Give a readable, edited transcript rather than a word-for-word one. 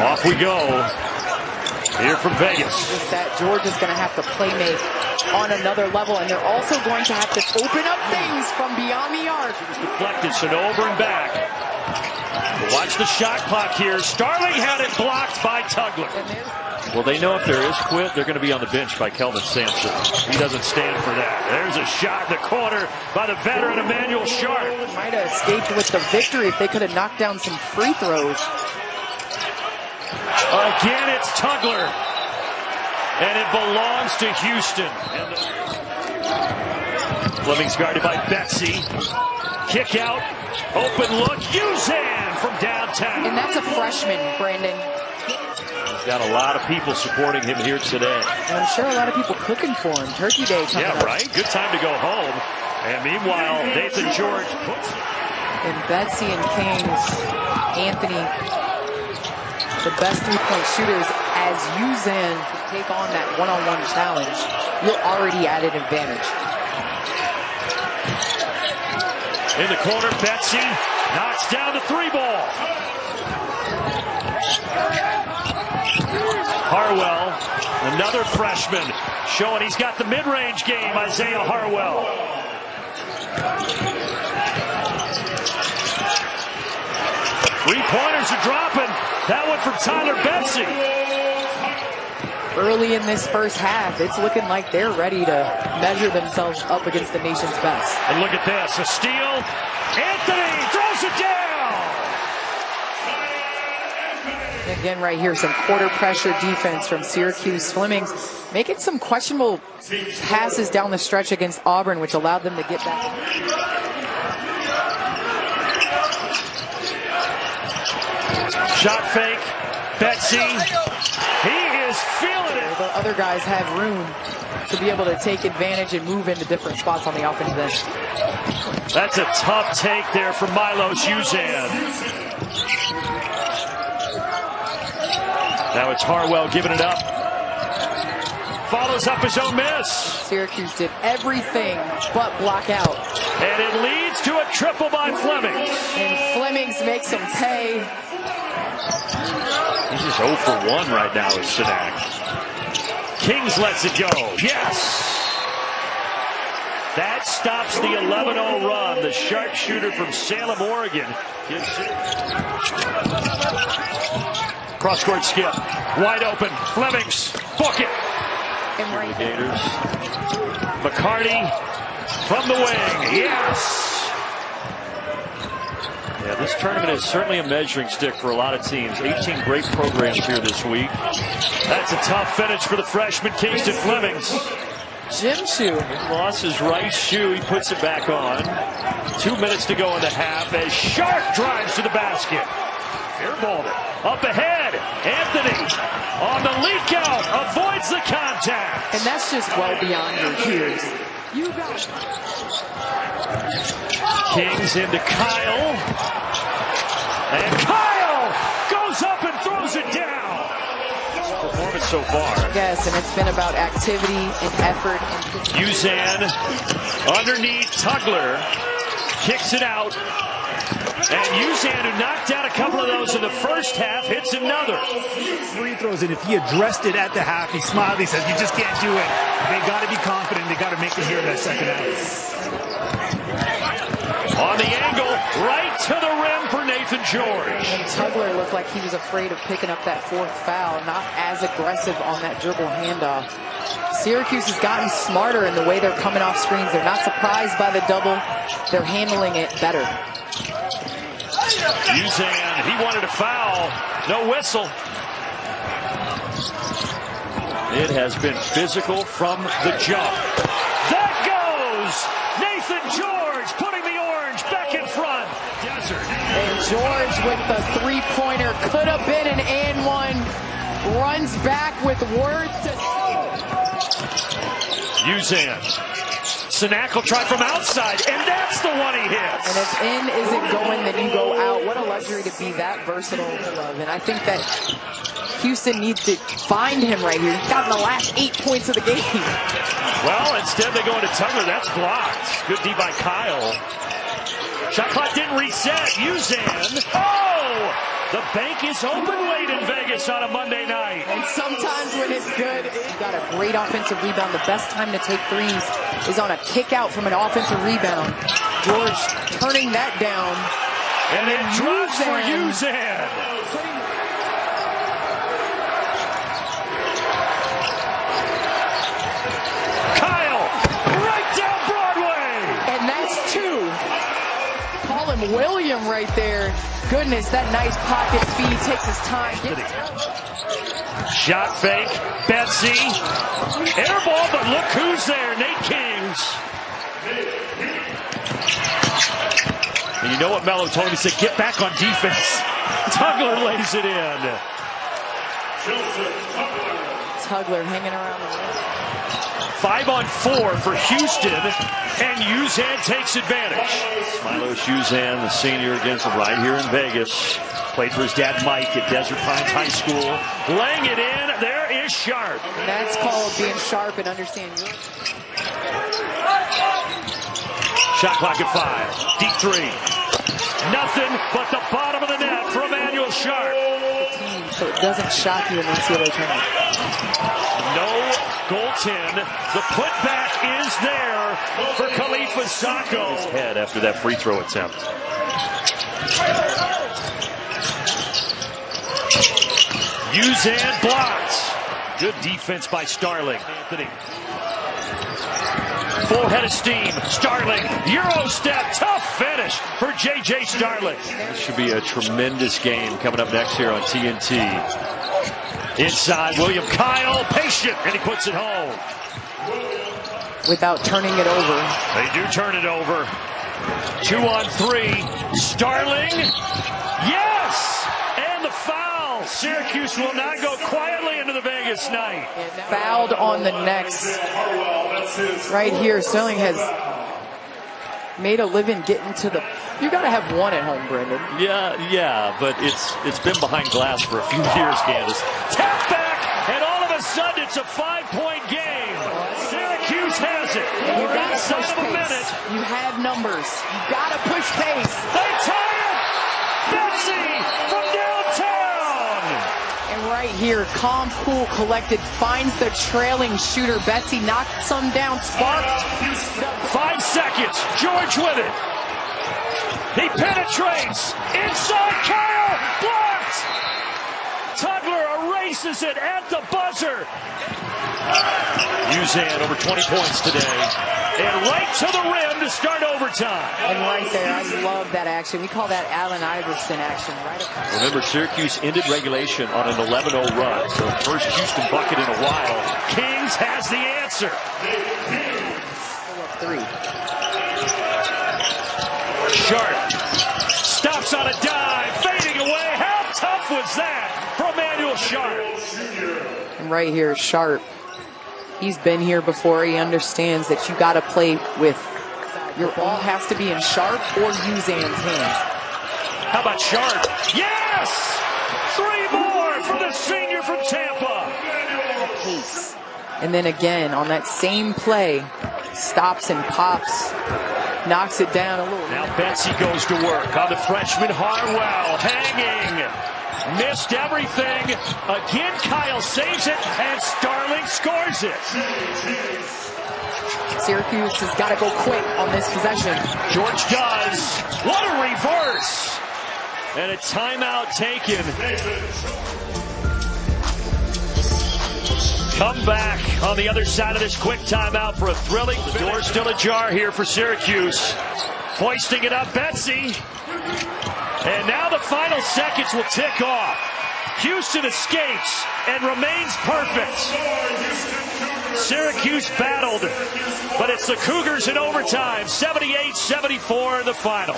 Off we go. Here from Vegas. Just that George is going to have to play make on another level, and they're also going to have to open up things from beyond the arc. Deflected, so over and back. Watch the shot clock here. Starling had it blocked by Tugler. Well, they know if there is quit, they're going to be on the bench by Kelvin Sampson. He doesn't stand for that. There's a shot in the corner by the veteran Emanuel Sharp. Might have escaped with the victory if they could have knocked down some free throws. Again, it's Tugler. And it belongs to Houston. Fleming's guarded by Betsy. Kick out. Open look. Uzan from downtown. And that's a freshman, Brandon. He's got a lot of people supporting him here today. And I'm sure a lot of people cooking for him. Turkey Day coming up. Yeah, right? Good time to go home. And meanwhile, Nathan George puts it. And Betsy and Kings, Anthony, the best three-point shooters, as Uzan take on that one-on-one challenge, you're already at an advantage. In the corner, Betsy knocks down the three ball. Harwell, another freshman, showing he's got the mid-range game, Isaiah Harwell. Three-pointers are dropping. That one from Tyler Betsy. Early in this first half, it's looking like they're ready to measure themselves up against the nation's best. And look at this, a steal. Anthony throws it down. Again, right here, some quarter pressure defense from Syracuse. Fleming's making some questionable passes down the stretch against Auburn, which allowed them to get back. Shot fake, Betsy, he is feeling it. The other guys have room to be able to take advantage and move into different spots on the offensive end. That's a tough take there from Milos Uzan. Now it's Harwell giving it up. Follows up his own miss. Syracuse did everything but block out. And it leads to a triple by Fleming. And Flemings makes him pay. He's just 0 for 1 right now with Synak. Kings lets it go. Yes! That stops the 11-0 run. The sharpshooter from Salem, Oregon. Cross-court skip. Wide open. Flemings. Book it. And right Gators. McCarty from the wing. Yes! Yeah, this tournament is certainly a measuring stick for a lot of teams. 18 great programs here this week. That's a tough finish for the freshman Kingston Flemings. Gym shoe. He lost his right shoe. He puts it back on. 2 minutes to go in the half as Sharp drives to the basket. Airballed it. Up ahead. Anthony on the leak out. Avoids the contact. And that's just well beyond your peers. You got it. Kings into Kyle. And Kyle goes up and throws it down. Performance so far. Yes, and it's been about activity and effort. And Uzan underneath Tugler. Kicks it out. And Uzan, who knocked out a couple of those in the first half, hits another. Free throws, and if he addressed it at the half, he smiled. He said, "You just can't do it." They got to be confident. They got to make it here in that second half. On the angle, right to the rim for Nathan George. And Tugler looked like he was afraid of picking up that fourth foul, not as aggressive on that dribble handoff. Syracuse has gotten smarter in the way they're coming off screens. They're not surprised by the double. They're handling it better. Uzan, he wanted a foul. No whistle. It has been physical from the jump. That goes! Nathan George putting the orange back in front. Desert. And George with the three-pointer could have been an and one. Runs back with words to Uzan. Synak will try from outside, and that's the one he hits. And if in isn't going, then you go out. What a luxury to be that versatile. And I think that Houston needs to find him right here. He's gotten the last 8 points of the game. Well, instead they go into Tugler. That's blocked. Good D by Kyle. Shot clock didn't reset. Uzan. Oh! The bank is open late in Vegas on a Monday night. And sometimes when it's good, you got a great offensive rebound. The best time to take threes is on a kick out from an offensive rebound. George turning that down. And it drops for Uzan. Kyle, right down Broadway. And that's two. Call him William right there. Goodness, that nice pocket feed takes his time. Shot fake, Betsy. Air ball, but look who's there, Nate Kings. And you know what Melo told him? He said, get back on defense. Tugler lays it in. Tugler hanging around the rim. 5-on-4 for Houston, and Uzan takes advantage. Milos Uzan, the senior, against him right here in Vegas. Played for his dad Mike at Desert Pines High School. Laying it in, there is Sharp. And that's called being sharp and understanding. Shot clock at 5. Deep three. Nothing but the bottom of the net for Emanuel Sharp. So it doesn't shock you in the NCAA tournament. No goaltend. The putback is there for Khalifa Sacco. His head after that free throw attempt. Uzan blocks. Good defense by Starling. Anthony. Full head of steam. Starling. Euro step. Tough finish for J.J. Starling. This should be a tremendous game coming up next here on TNT. Inside, William Kyle, patient, and he puts it home. Without turning it over. They do turn it over. 2-on-3. Starling. Yes! And the foul. Syracuse will not go quietly into the Vegas night. Fouled on the next. Right here, Starling has made a living getting to the... You got to have one at home, Brendan. Yeah, but it's been behind glass for a few years, Candace. Tap back, and all of a sudden it's a 5-point game. Syracuse has it. We're inside of a minute. You have numbers. You got to push pace. They tie it. Betsy from downtown. And right here, calm, cool, collected, finds the trailing shooter. Betsy knocks some down, sparked. 5 seconds. George with it. He penetrates. Inside, Kyle. Blocked. Tugler erases it at the buzzer. Uzan over 20 points today. And right to the rim to start overtime. And right there, I love that action. We call that Allen Iverson action. Right across. Remember, Syracuse ended regulation on an 11-0 run. So first Houston bucket in a while. Kings has the answer. 3. Sharp stops on a dive, fading away. How tough was that from Emanuel Sharp? And right here, Sharp. He's been here before. He understands that you got to play with your ball has to be in Sharp or Uzan's hands. How about Sharp? Yes! 3 more for the senior from Tampa. Pace. And then again on that same play, stops and pops. Knocks it down a little. Now Betsy goes to work on the freshman Harwell. Hanging. Missed everything. Again, Kyle saves it, and Starling scores it. Syracuse has got to go quick on this possession. George does. What a reverse. And a timeout taken. Come back on the other side of this quick timeout for a thrilling. The door's still ajar here for Syracuse. Hoisting it up, Betsy. And now the final seconds will tick off. Houston escapes and remains perfect. Syracuse battled, but it's the Cougars in overtime. 78-74 in the final.